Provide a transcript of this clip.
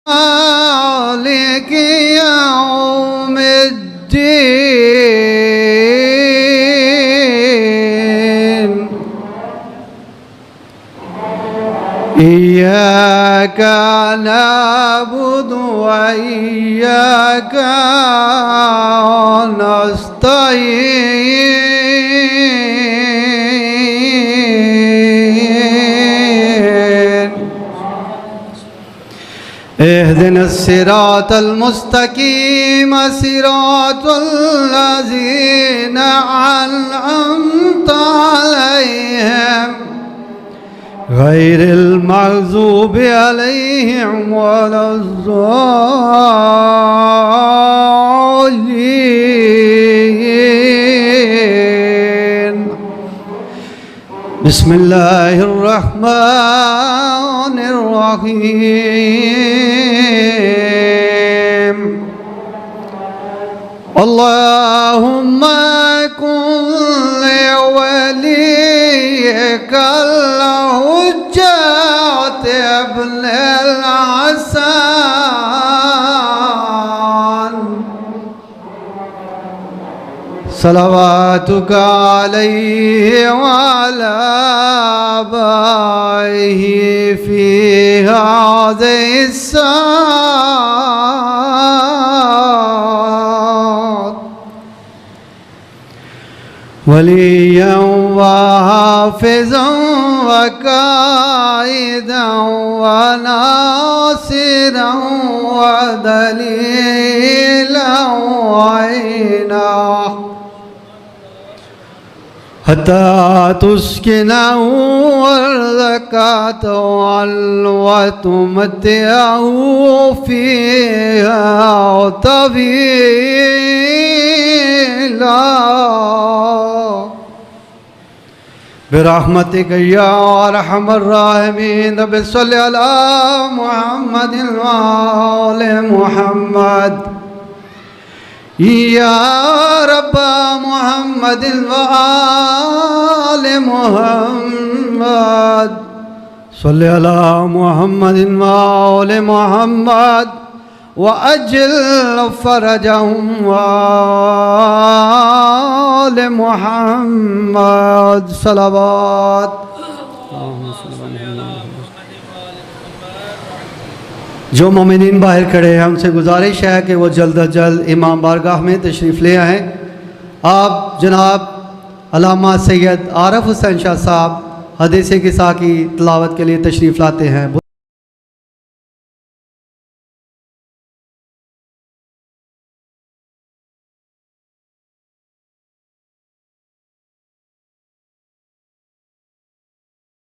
مالك يوم الدين إياك نعبد وإياك نستعين اهدنا الصراط المستقيم صراط الذين أنعمت عليهم غير المغضوب عليهم ولا الضالين. بسم الله الرحمن الرحيم. اللهم كن لوليك الحجة ابن الحسن صلواتك عليه وعلى آبائه في هذه الساعة وليا وحافظا وقائدا وناصرا ودليلا وعينا حتى تسكنه أرضك وتمتعه فيها طويلا برحمتك يا أرحم الراحمين. رب صل على محمد وآل محمد يا رب محمد وآل محمد صل على محمد وآل محمد وأجل فرجهم وآل محمد صلوات. जो मोमिनीन बाहर खड़े हैं उनसे गुजारिश है कि वो जल्द अज जल्द इमाम बारगाह में तशरीफ़ ले आएँ। आप जनाब अल्लामा सैयद आरफ हुसैन शाह साहब हदीस किस्सा की तिलावत के लिए तशरीफ़ लाते हैं।